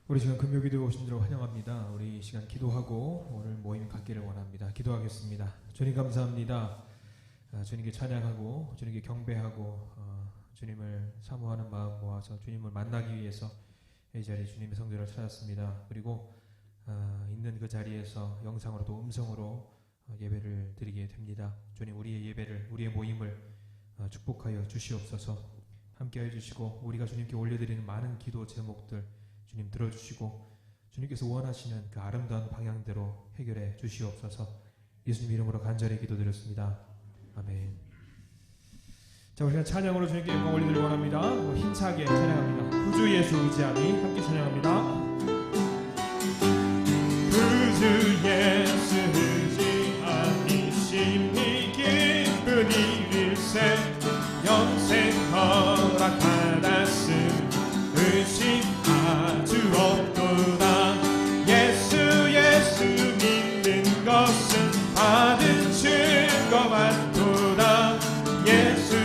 우리 시간 금요기도에 오신 줄 환영합니다. 우리 이 시간 기도하고 오늘 모임 갖기를 원합니다. 기도하겠습니다. 주님 감사합니다. 주님께 찬양하고 주님께 경배하고 주님을 사모하는 마음 모아서 주님을 만나기 위해서 이 자리에 주님의 성전을 찾았습니다. 그리고 있는 그 자리에서 영상으로도 음성으로 예배를 드리게 됩니다. 주님, 우리의 예배를, 우리의 모임을 축복하여 주시옵소서. 함께해 주시고 우리가 주님께 올려드리는 많은 기도 제목들 주님 들어주시고 주님께서 원하시는 그 아름다운 방향대로 해결해 주시옵소서. 예수님 이름으로 간절히 기도드렸습니다. 아멘. 자, 우리가 찬양으로 주님께 영광 올리기를 원합니다. 힘차게 찬양합니다. 구주 예수 의지하니 함께 찬양합니다. 구주 예수 의지하니 심히 기쁜 일일세 영생 허락받았음 의심하주 없도다. 예수 믿는 것은 받은 증거 많도다. 예수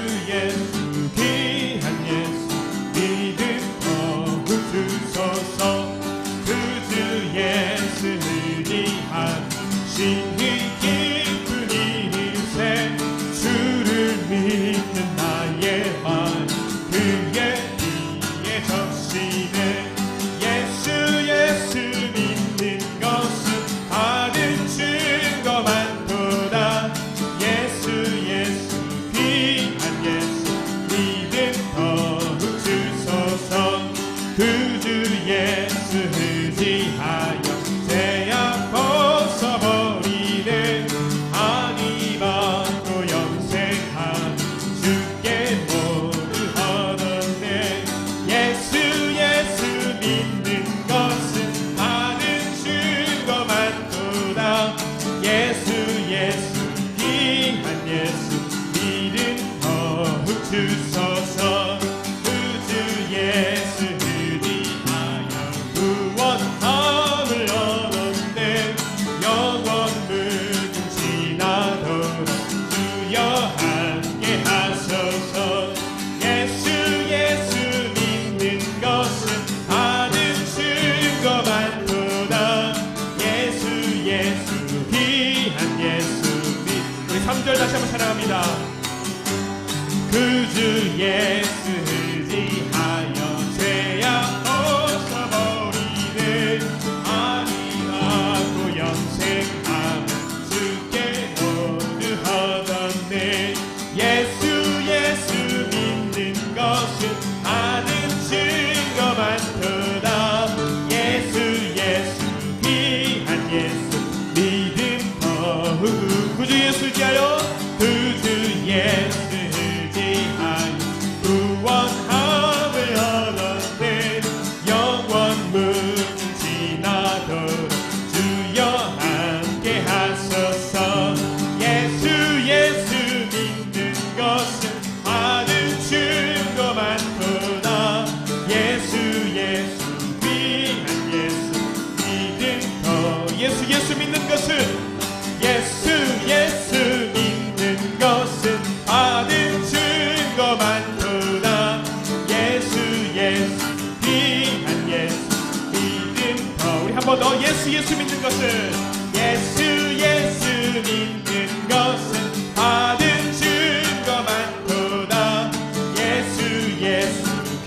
귀한 예수 믿음 더욱 주소서. 구주 예수 의지한 심히 기쁜 일일세 주를 믿는 나의 말 그의 뒤에 적시네. 예수 믿는 것은 받은 증거 많도다. 예수 귀한 예수 믿음 더욱 주소서. 구주 예수 의지하여 죄악 벗어버리네. 아니 받고 영생한 주께 모두 얻었네. 예수 믿는 것은 받은 증거 많도다. 예수 귀한 예수 믿음 더욱 주소서. 구주 예수 의지하여 구원함을 얻었네. 영원 무궁지나도록 주여 함께 하소서. 예수 믿는 것은 받은 증거 많도다. 예수 귀한 예수 우리 3절 다시 한번 찬양합니다. 구주 예수 의지하여 죄악 벗어버리네. 아니하고 영생함 주께 모두 얻었네. 예수 믿는 것은 받은 증거 많도다. 예수 귀한 예수 믿음 더욱. 구주 예수 의지하여 구주 예수 의지하여 구원함을 얻었네. 영원 무궁지나도록 주여 함께 하소서. 예수 믿는 것은 받은 증거 많도다. 예수 귀한 예수 믿음 더. 예수 믿는 것은 예수 믿는 것은 받은 증거 많도다. 예수 귀한 예수 믿음 더. 우리 한 번 더. 예수 믿는 것은 예수 믿는 것은 받은 증거 많도다. 예수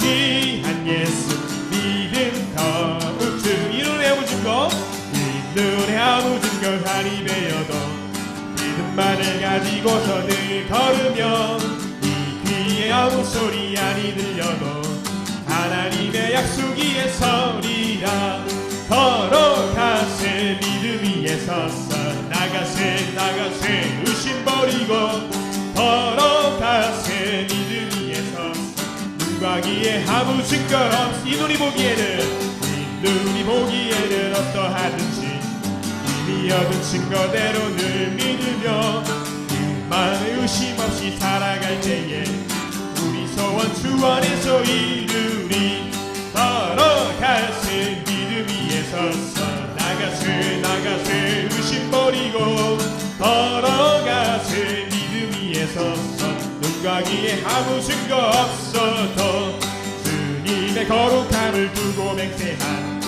귀한 예수 믿음 더욱. 주 이 눈에 아무 증거 이 눈에 아무 증거 한이 되어도 믿음만을 가지고서 늘 걸으며 이 귀에 아무 소리 안이 들려도 하나님의 약속 위에 서리라. 걸어가세 믿음 위에 섰어. 나가세 의심 버리고 걸어가세 믿음 위에 섰어. 눈과 귀에 아무 증거 없이 이 눈이 보기에는 어떠하든지 이미 얻은 증거대로 늘 믿으며 그만의 의심 없이 살아갈 때에 우리 소원 주 안에서 이루리. 걸어가세 믿음 위에 섰어. 나가세 의심 버리고 걸어가세 믿음 위에 섰어. 눈과 귀에 아무 증거 없어도 주님의 거룩함을 두고 맹세한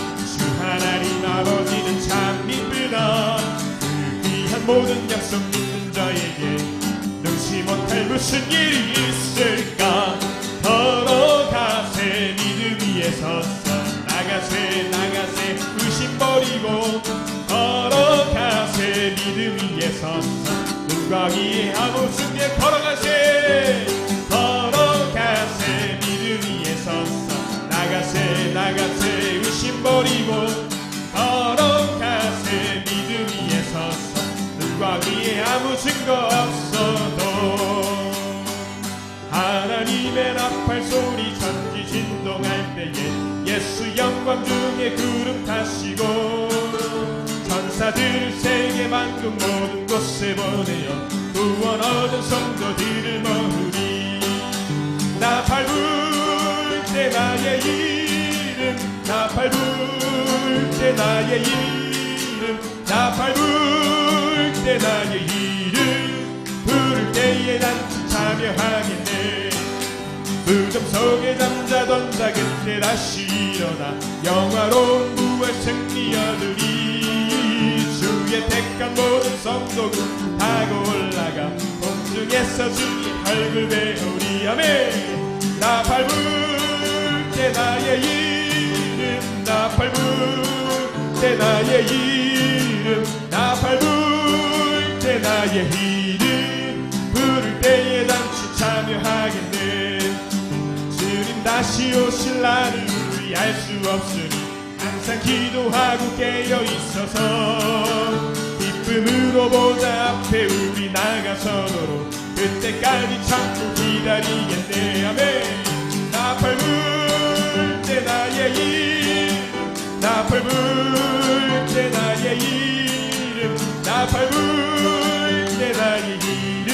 하나님 아버지는 참 이쁘다. 그 귀한 모든 약속 믿는 자에게 능치 못할 무슨 일이 있을까. 걸어가세 믿음 위에 서서 나가세 나가세 의심 버리고 걸어가세 믿음 위에 서서 눈과 귀에 아무 준비에 걸어가세 걸어가세 믿음 위에 서서 나가세 나가세 의심 버리고 걸어가세 믿음 위에 서서 눈과 귀에 아무 증거 없어도 하나님의 나팔 소리 전기 진동할 때에 예수 영광 중에 구름 타시고 천사들을 세계 만국 모든 곳에 보내어 구원 얻은 성도들을 모으리. 나팔 불 때 나의 이름 나팔 불 때 나의 이름 나팔 불 때 나의 이름 부를 때에 난 참여하겠네. 무덤 속에 잠자던 자 그때 다시 일어나 영화로운 부활 승리 얻으리. 주의 택한 모든 성도군 타고 올라가 공중에서 주의 얼굴 배우리. 아멘. 나팔 불 때 나의 이름 나팔 불 때 나의 이름 나팔 불 때 나의 이름 부를 때에 단추 참여하겠네. 주님 다시 오실 날을 우리 알 수 없으니 항상 기도하고 깨어 있어서 기쁨으로 보좌 앞에 우리 나가서도록 그때까지 참고 기다리겠네. 아멘. 나팔 불 때 나의 이름 나팔 불 때 나의 이름 나팔 불 때 나의 이름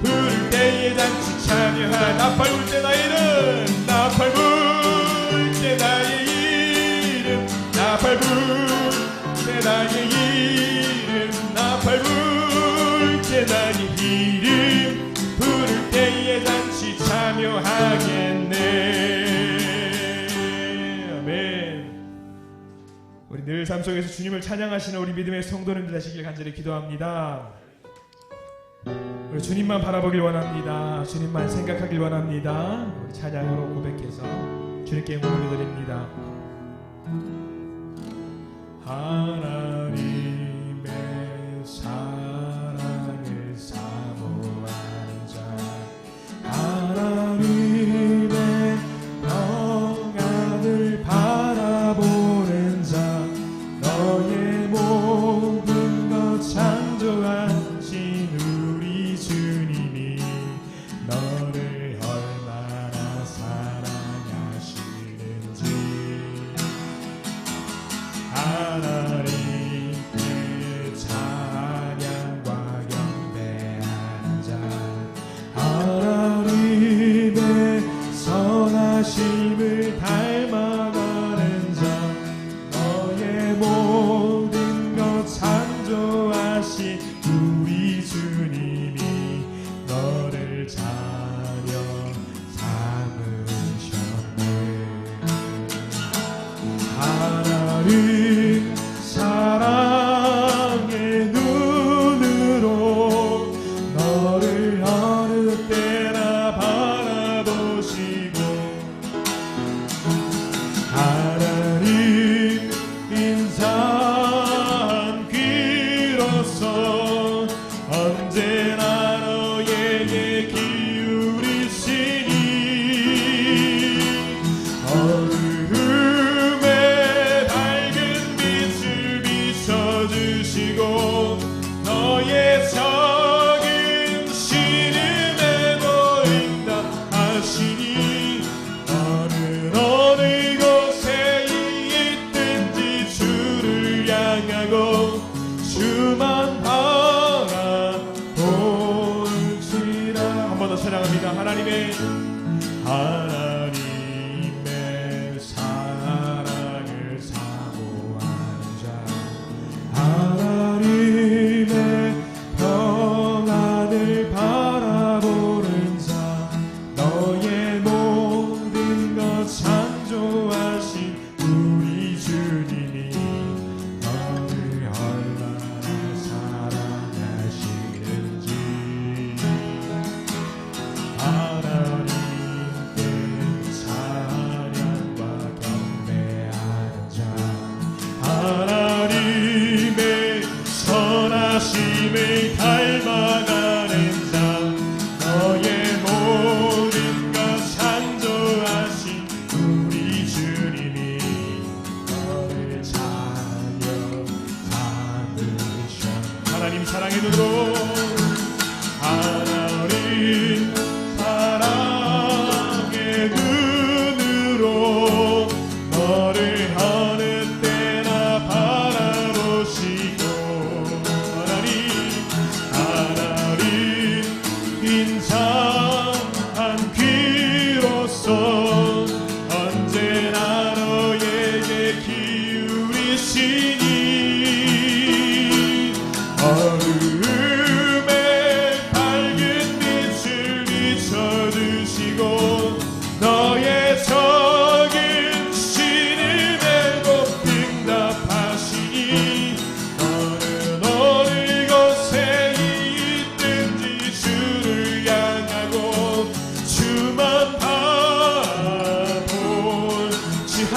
부를 때에 단추 참여하. 나팔 불 때 나의 이름 나팔 불 때 나의 이름 나팔 불 때 나의 이름 나팔 불 때 나의 이름 부를 때에 단추 참여하겠네. 아멘. 우리 늘 삶 속에서 주님을 찬양하시는 우리 믿음의 성도님들 되시길 간절히 기도합니다. 우리 주님만 바라보길 원합니다. 주님만 생각하길 원합니다. 우리 찬양으로 고백해서 주님께 영광을 드립니다. 하나님의 사랑을 사모하는 자 하나님의 평안을 바라보는 자 너의 모든 것 창조하신 우리 주님이 너를 얼마나 사랑하시는지 하나님께 찬양과 경배하는 자 하나님의 선하심을 닮아가는 자 너의 모든 것 창조하신 우리 주님이 너를 자녀 삼으셨네. 하나님 사랑의 눈으로 너를 어느 때나 바라보시고 하나님 인자한 귀로서 언제나 너에게 기울이시니 어둠에 밝은 빛을 비춰주시고 너의 적은 신음에 보인다 하시니 너는 어느 곳에 있든지 주를 향하고 주만 바라볼지라. 한 번 더 찬양합니다. 하나님의 사랑을 사모하는 자 하나님의 평안을 바라보는 자 너의 모든 것 창조하신 우리 주님이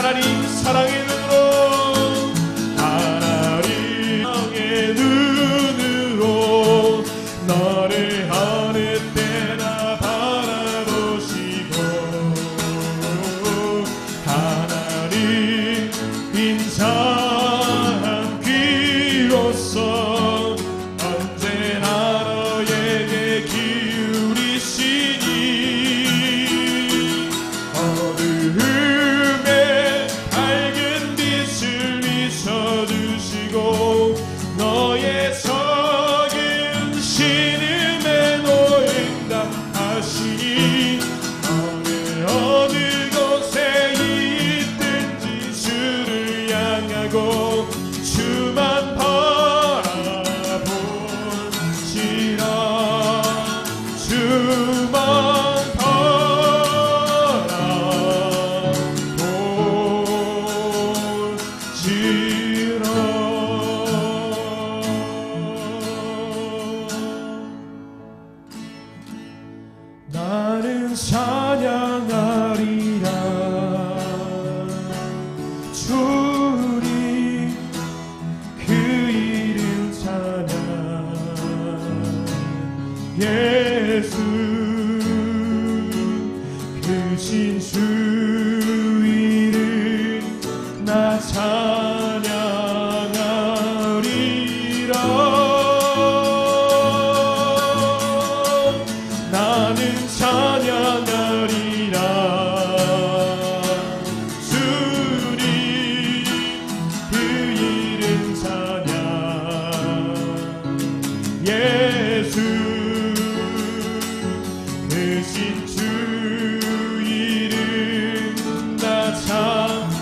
하나님 사랑의 눈으로 하나님 사랑의 눈으로 너를 어느 때나 바라보시고 하나님 인자한 귀로서 언제나 너에게 기울이시니 어두움에 밝은 빛을 비춰주시고 너의 적은 신음에 놓인다 하시니 너는 어느 곳에 있든지 주를 향하고 주만 바라볼지라 주만 나는 찬양하리라 주님 그 이름 찬양 예수 크신 주 이름 나 찬양하리라 나는 찬양하리라 주님 그 이름 찬양 예수 크신 주 이름 나 찬양하리라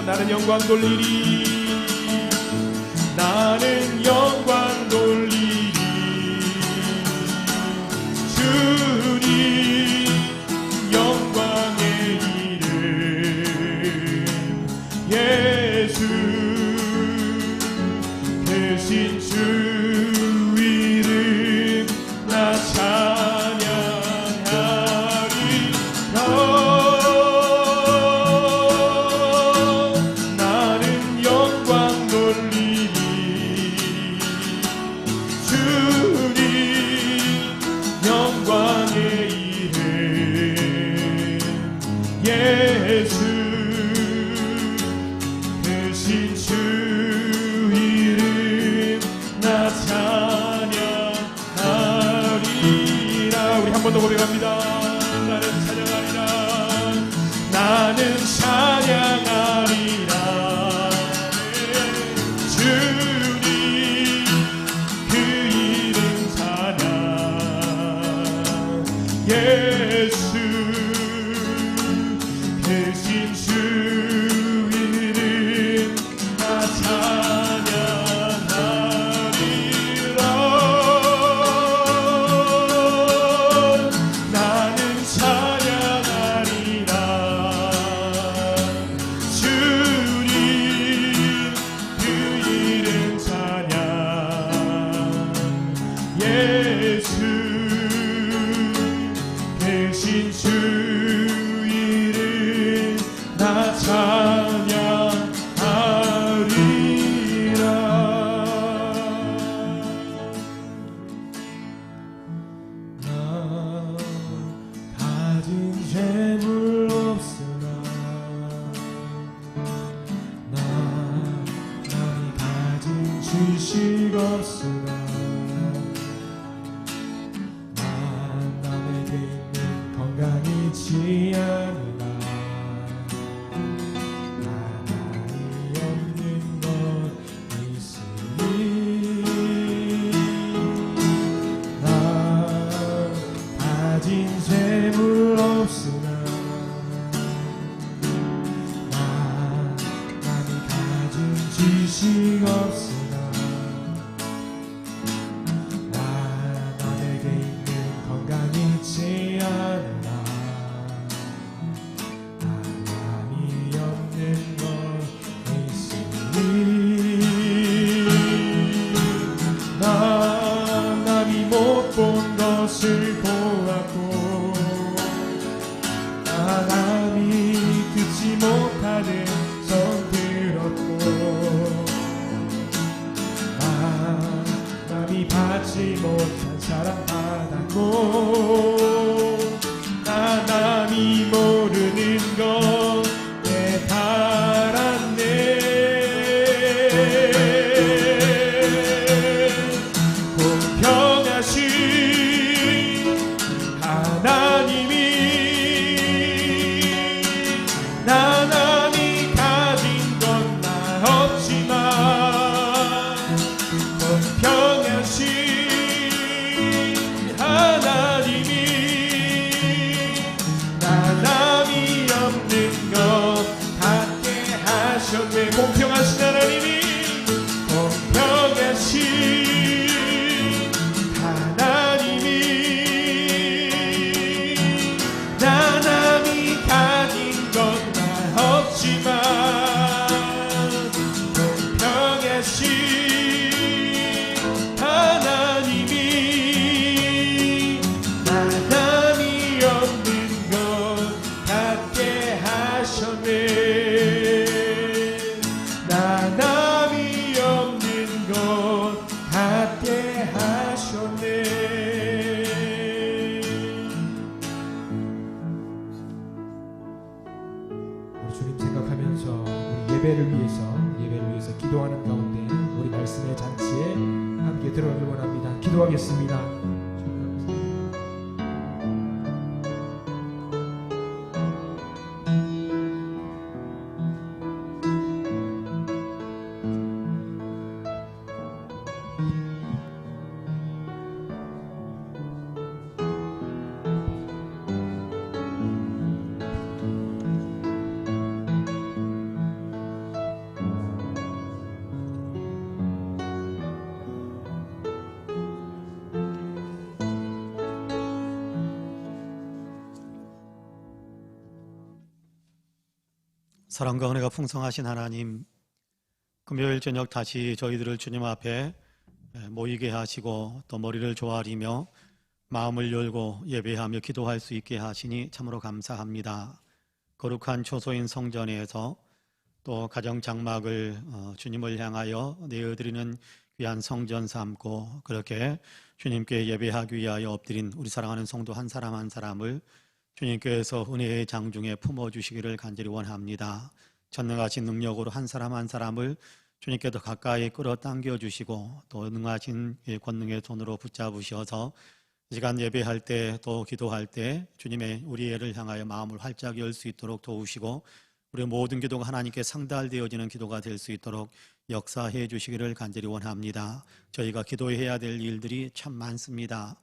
나는 영광 돌리리 나는 영광 돌리리 주님 영광의 이름 예수 대신 주 이름 나 찬양하리라 나는 영광 돌리리 주님 영광의 이름 예수 대신 주 이름 나 찬양하리라 우리 한 번 더 고백합니다 나는 찬양하리라 나는 찬양하리라 주님 그 이름 찬양 예수 대신 주 이름 나 찬양하리라 나는 찬양하리라 주님 그 이름 찬양 예수 대신 주 이름 나 찬양하리라 나 가진 재물 없으나 남이 가진 지식 없으나 남에게 있는 건강이 있지 않으나 하나님 없는 것 있으니 나 가진 재물 없으나 남이 가진 지식 없으나 남에게 있는 건강이 있지 않으나 하나님이 없는 것 있으니 나 남이 못 본 것을 보았고 예배를 위해서 기도하는 가운데 우리 말씀의 잔치에 함께 들어오길 원합니다. 기도하겠습니다. 사랑과 은혜가 풍성하신 하나님, 금요일 저녁 다시 저희들을 주님 앞에 모이게 하시고 또 머리를 조아리며 마음을 열고 예배하며 기도할 수 있게 하시니 참으로 감사합니다. 거룩한 초소인 성전에서 또 가정 장막을 주님을 향하여 내어드리는 귀한 성전 삼고 그렇게 주님께 예배하기 위하여 엎드린 우리 사랑하는 성도 한 사람 한 사람을 주님께서 은혜의 장중에 품어주시기를 간절히 원합니다. 전능하신 능력으로 한 사람 한 사람을 주님께서 가까이 끌어당겨 주시고 또 능하신 권능의 손으로 붙잡으셔서 이 시간 예배할 때 또 기도할 때 주님의 우리 애를 향하여 마음을 활짝 열 수 있도록 도우시고 우리 모든 기도가 하나님께 상달되어지는 기도가 될 수 있도록 역사해 주시기를 간절히 원합니다. 저희가 기도해야 될 일들이 참 많습니다.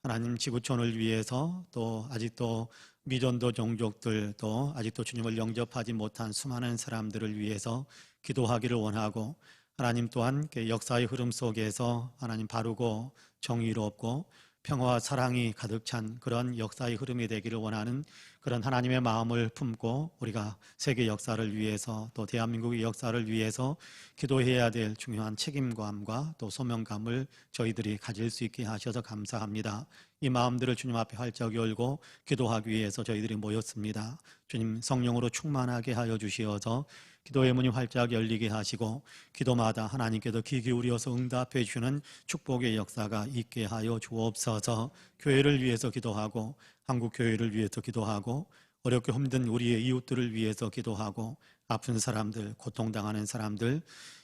하나님 지구촌을 위해서 또 아직도 미전도 종족들 또 아직도 주님을 영접하지 못한 수많은 사람들을 위해서 기도하기를 원하고 하나님 또한 역사의 흐름 속에서 하나님 바르고 정의롭고 평화와 사랑이 가득 찬 그런 역사의 흐름이 되기를 원하는 그런 하나님의 마음을 품고 우리가 세계 역사를 위해서 또 대한민국의 역사를 위해서 기도해야 될 중요한 책임감과 또 소명감을 저희들이 가질 수 있게 하셔서 감사합니다. 이 마음들을 주님 앞에 활짝 열고 기도하기 위해서 저희들이 모였습니다. 주님 성령으로 충만하게 하여 주시어서 기도의 문이 활짝 열리게 하시고 기도마다 하나님께서 귀 기울여서 응답해 주시는 축복의 역사가 있게 하여 주옵소서. 교회를 위해서 기도하고 한국 교회를 위해서 기도하고 어렵게 힘든 우리의 이웃들을 위해서 기도하고 아픈 사람들, 고통당하는 사람들,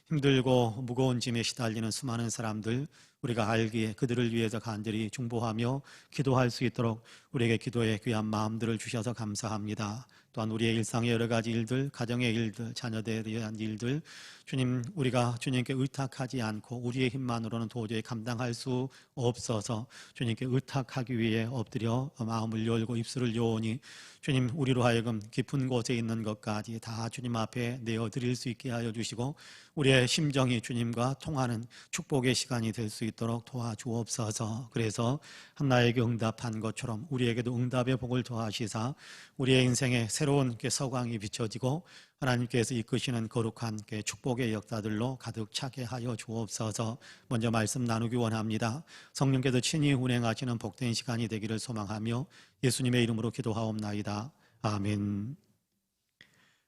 힘들고 무거운 짐에 시달리는 수많은 사람들 우리가 알기에 그들을 위해서 간절히 중보하며 기도할 수 있도록 우리에게 기도의 귀한 마음들을 주셔서 감사합니다. 또한 우리의 일상의 여러 가지 일들, 가정의 일들, 자녀들에 대한 일들 주님 우리가 주님께 의탁하지 않고 우리의 힘만으로는 도저히 감당할 수 없어서 주님께 의탁하기 위해 엎드려 마음을 열고 입술을 여오니 주님 우리로 하여금 깊은 곳에 있는 것까지 다 주님 앞에 내어드릴 수 있게 하여 주시고 우리의 심정이 주님과 통하는 축복의 시간이 될 수 있도록 도와주옵소서. 그래서 한나에게 응답한 것처럼 우리에게도 응답의 복을 더하시사 우리의 인생에 새로운 서광이 비춰지고 하나님께서 이끄시는 거룩한 축복의 역사들로 가득 차게 하여 주옵소서. 먼저 말씀 나누기 원합니다. 성령께서 친히 운행하시는 복된 시간이 되기를 소망하며 예수님의 이름으로 기도하옵나이다. 아멘.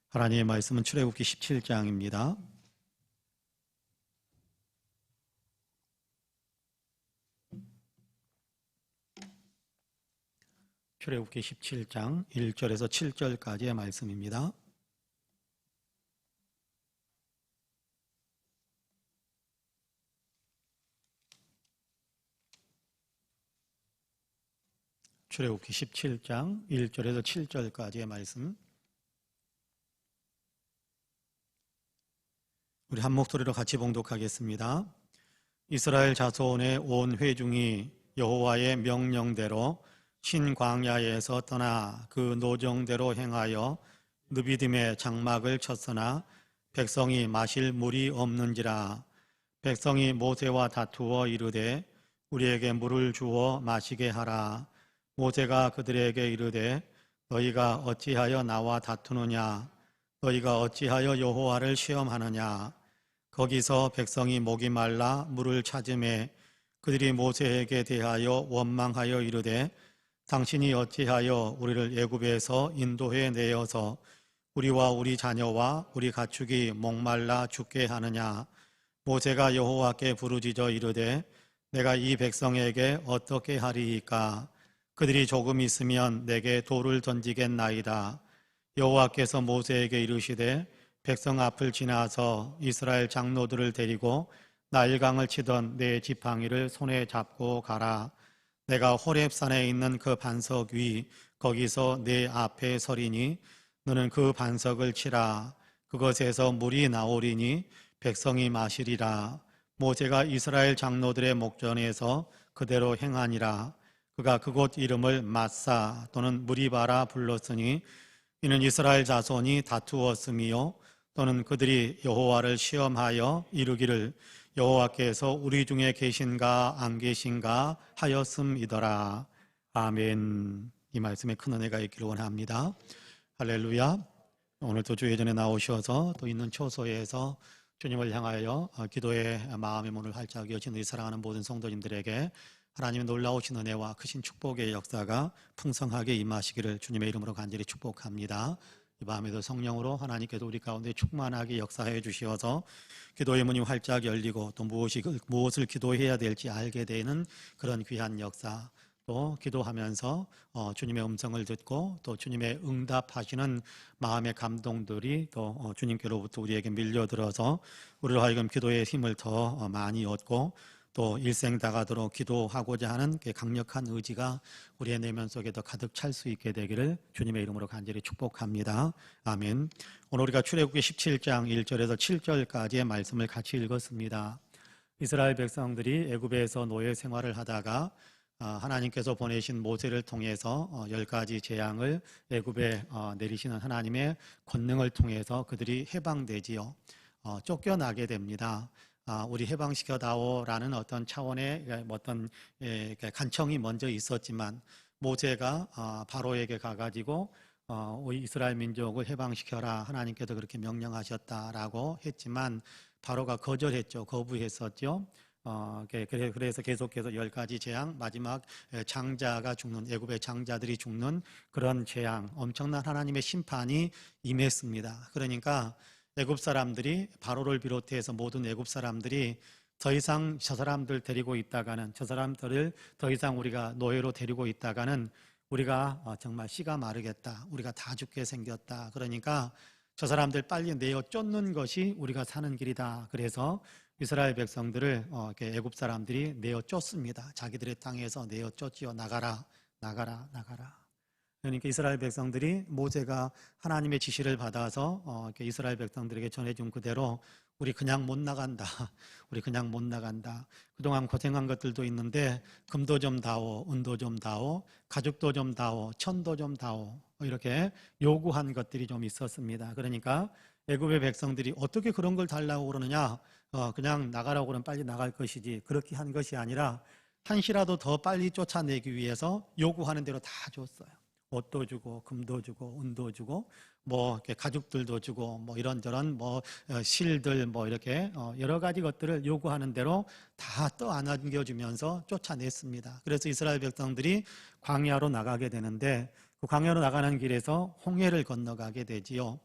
하나님의 말씀은 출애굽기 17장입니다. 출애굽기 17장 1절에서 7절까지의 말씀입니다. 출애굽기 17장 1절에서 7절까지의 말씀 우리 한 목소리로 같이 봉독하겠습니다. 이스라엘 자손의 온 회중이 여호와의 명령대로 신광야에서 떠나 그 노정대로 행하여 느비딤의 장막을 쳤으나 백성이 마실 물이 없는지라. 백성이 모세와 다투어 이르되 우리에게 물을 주어 마시게 하라. 모세가 그들에게 이르되 너희가 어찌하여 나와 다투느냐. 너희가 어찌하여 여호와를 시험하느냐. 거기서 백성이 목이 말라 물을 찾음에 그들이 모세에게 대하여 원망하여 이르되 당신이 어찌하여 우리를 애굽에서 인도해 내어서 우리와 우리 자녀와 우리 가축이 목말라 죽게 하느냐. 모세가 여호와께 부르짖어 이르되 내가 이 백성에게 어떻게 하리이까. 그들이 조금 있으면 내게 돌을 던지겠나이다. 여호와께서 모세에게 이르시되 백성 앞을 지나서 이스라엘 장로들을 데리고 나일강을 치던 내 지팡이를 손에 잡고 가라. 내가 호렙산에 있는 그 반석 위 거기서 내 앞에 서리니 너는 그 반석을 치라. 그것에서 물이 나오리니 백성이 마시리라. 모세가 이스라엘 장로들의 목전에서 그대로 행하니라. 그가 그곳 이름을 마사 또는 무리바라 불렀으니 이는 이스라엘 자손이 다투었음이요 또는 그들이 여호와를 시험하여 이르기를 여호와께서 우리 중에 계신가 안 계신가 하였음이더라. 아멘. 이 말씀에 큰 은혜가 있기를 원합니다. 할렐루야. 오늘도 주 예전에 나오셔서 또 있는 처소에서 주님을 향하여 기도의 마음의 문을 활짝 여신 우리 사랑하는 모든 성도님들에게 하나님의 놀라우신 은혜와 크신 축복의 역사가 풍성하게 임하시기를 주님의 이름으로 간절히 축복합니다. 이 밤에도 성령으로 하나님께서 우리 가운데 충만하게 역사해 주시어서 기도의 문이 활짝 열리고 또 무엇을 기도해야 될지 알게 되는 그런 귀한 역사, 또 기도하면서 주님의 음성을 듣고 또 주님의 응답하시는 마음의 감동들이 또 주님께로부터 우리에게 밀려들어서 우리로 하여금 기도의 힘을 더 많이 얻고 또 일생다가도록 기도하고자 하는 강력한 의지가 우리의 내면 속에 더 가득 찰 수 있게 되기를 주님의 이름으로 간절히 축복합니다. 아멘. 오늘 우리가 출애굽기 17장 1절에서 7절까지의 말씀을 같이 읽었습니다. 이스라엘 백성들이 애굽에서 노예 생활을 하다가 하나님께서 보내신 모세를 통해서 10가지 재앙을 애굽에 내리시는 하나님의 권능을 통해서 그들이 해방되지요. 쫓겨나게 됩니다. 우리 해방시켜다오라는 어떤 차원의 어떤 간청이 먼저 있었지만 모세가 바로에게 가가지고 우리 이스라엘 민족을 해방시켜라 하나님께서 그렇게 명령하셨다라고 했지만 바로가 거절했죠. 거부했었죠. 그래서 계속해서 10가지 재앙, 마지막 장자가 죽는, 애굽의 장자들이 죽는 그런 재앙, 엄청난 하나님의 심판이 임했습니다. 그러니까 애굽 사람들이, 바로를 비롯해서 모든 애굽 사람들이 더 이상 저 사람들 데리고 있다가는, 저 사람들을 더 이상 우리가 노예로 데리고 있다가는 우리가 정말 씨가 마르겠다, 우리가 다 죽게 생겼다, 그러니까 저 사람들 빨리 내어 쫓는 것이 우리가 사는 길이다. 그래서 이스라엘 백성들을 애굽 사람들이 내어 쫓습니다. 자기들의 땅에서 내어 쫓지요. 나가라, 나가라, 나가라. 그러니까 이스라엘 백성들이 모세가 하나님의 지시를 받아서 이스라엘 백성들에게 전해준 그대로 우리 그냥 못 나간다. 우리 그냥 못 나간다. 그동안 고생한 것들도 있는데 금도 좀 다오, 은도 좀 다오, 가죽도 좀 다오, 천도 좀 다오, 이렇게 요구한 것들이 좀 있었습니다. 그러니까 애굽의 백성들이 어떻게 그런 걸 달라고 그러느냐, 그냥 나가라고 그러면 빨리 나갈 것이지, 그렇게 한 것이 아니라 한시라도 더 빨리 쫓아내기 위해서 요구하는 대로 다 줬어요. 옷도 주고 금도 주고 은도 주고 뭐 가죽들도 주고 뭐 이런저런 뭐 실들 뭐 이렇게 여러 가지 것들을 요구하는 대로 다 떠안겨 주면서 쫓아냈습니다. 그래서 이스라엘 백성들이 광야로 나가게 되는데 그 광야로 나가는 길에서 홍해를 건너가게 되지요.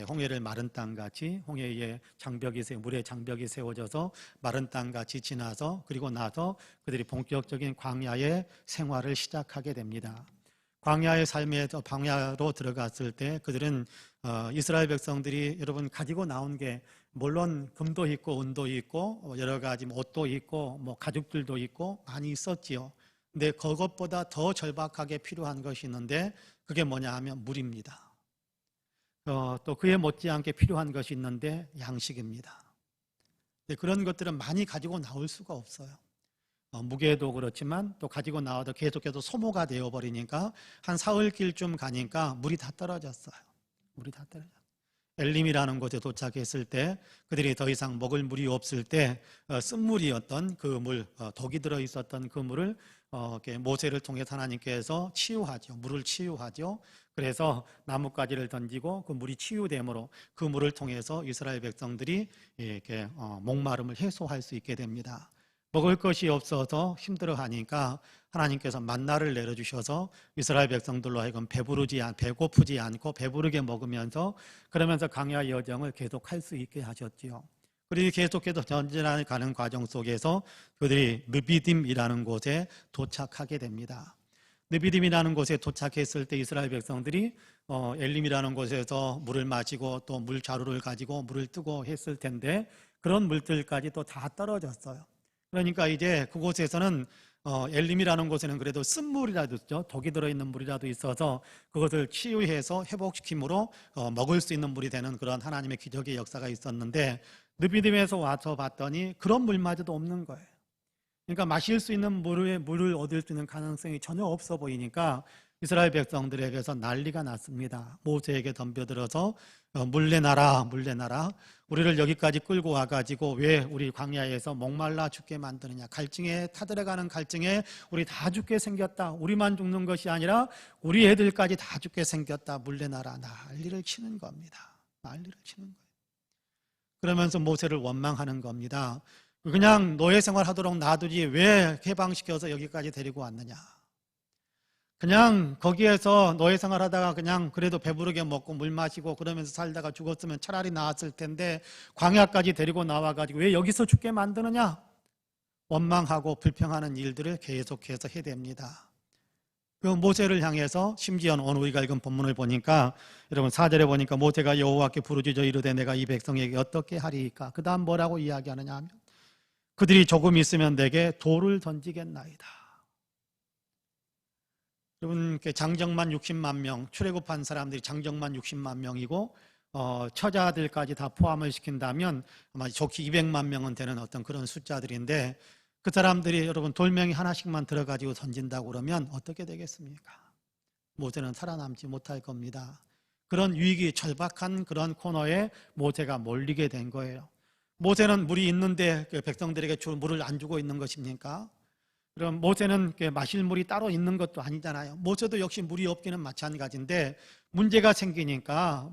홍해를 마른 땅같이 홍해에 물에 장벽이 세워져서 마른 땅같이 지나서 그리고 나서 그들이 본격적인 광야의 생활을 시작하게 됩니다. 광야의 삶에서 광야로 들어갔을 때 그들은 이스라엘 백성들이 여러분 가지고 나온 게 물론 금도 있고 은도 있고 여러 가지 옷도 있고 뭐 가죽들도 있고 많이 있었지요. 근데 그것보다 더 절박하게 필요한 것이 있는데 그게 뭐냐 하면 물입니다. 또 그에 못지않게 필요한 것이 있는데 양식입니다. 그런 것들은 많이 가지고 나올 수가 없어요. 무게도 그렇지만 또 가지고 나와도 계속해서 소모가 되어버리니까 한 사흘길쯤 가니까 물이 다 떨어졌어요. 물이 다 떨어졌어요. 엘림이라는 곳에 도착했을 때 그들이 더 이상 먹을 물이 없을 때 쓴물이었던 그 물, 독이 들어있었던 그 물을 모세를 통해서 하나님께서 치유하죠. 물을 치유하죠. 그래서 나뭇가지를 던지고 그 물이 치유됨으로 그 물을 통해서 이스라엘 백성들이 이렇게 목마름을 해소할 수 있게 됩니다. 먹을 것이 없어서 힘들어하니까 하나님께서 만나를 내려주셔서 이스라엘 백성들로 하여금 배고프지 않고 배부르게 먹으면서 그러면서 광야 여정을 계속할 수 있게 하셨지요. 그리고 계속해서 전진하는 과정 속에서 그들이 르비딤이라는 곳에 도착하게 됩니다. 느비딤이라는 곳에 도착했을 때 이스라엘 백성들이 엘림이라는 곳에서 물을 마시고 또 물 자루를 가지고 물을 뜨고 했을 텐데 그런 물들까지 또 다 떨어졌어요. 그러니까 이제 그곳에서는 엘림이라는 곳에는 그래도 쓴물이라도 있죠. 독이 들어있는 물이라도 있어서 그것을 치유해서 회복시킴으로 먹을 수 있는 물이 되는 그런 하나님의 기적의 역사가 있었는데 느비딤에서 와서 봤더니 그런 물마저도 없는 거예요. 그러니까 마실 수 있는 물을 얻을 수 있는 가능성이 전혀 없어 보이니까 이스라엘 백성들에게서 난리가 났습니다. 모세에게 덤벼들어서 물내놔라 물내놔라, 우리를 여기까지 끌고 와가지고 왜 우리 광야에서 목말라 죽게 만드느냐, 갈증에 타들어가는 갈증에 우리 다 죽게 생겼다, 우리만 죽는 것이 아니라 우리 애들까지 다 죽게 생겼다, 물내놔라. 난리를 치는 겁니다. 난리를 치는 거예요. 그러면서 모세를 원망하는 겁니다. 그냥 노예 생활하도록 놔두지 왜 해방시켜서 여기까지 데리고 왔느냐, 그냥 거기에서 노예 생활하다가 그냥 그래도 배부르게 먹고 물 마시고 그러면서 살다가 죽었으면 차라리 나았을 텐데 광야까지 데리고 나와가지고 왜 여기서 죽게 만드느냐, 원망하고 불평하는 일들을 계속해서 해댑니다. 그 모세를 향해서 심지어 오늘 우리가 읽은 본문을 보니까 여러분 4절에 보니까 모세가 여호와께 부르짖어 이르되 내가 이 백성에게 어떻게 하리이까, 그 다음 뭐라고 이야기하느냐 하면 그들이 조금 있으면 내게 돌을 던지겠나이다. 여러분 장정만 60만 명, 출애굽한 사람들이 장정만 60만 명이고 처자들까지 다 포함을 시킨다면 아마 좋게 200만 명은 되는 어떤 그런 숫자들인데 그 사람들이 여러분 돌멩이 하나씩만 들어가지고 던진다고 그러면 어떻게 되겠습니까? 모세는 살아남지 못할 겁니다. 그런 위기 절박한 그런 코너에 모세가 몰리게 된 거예요. 모세는 물이 있는데 백성들에게 물을 안 주고 있는 것입니까? 그럼 모세는 마실 물이 따로 있는 것도 아니잖아요. 모세도 역시 물이 없기는 마찬가지인데 문제가 생기니까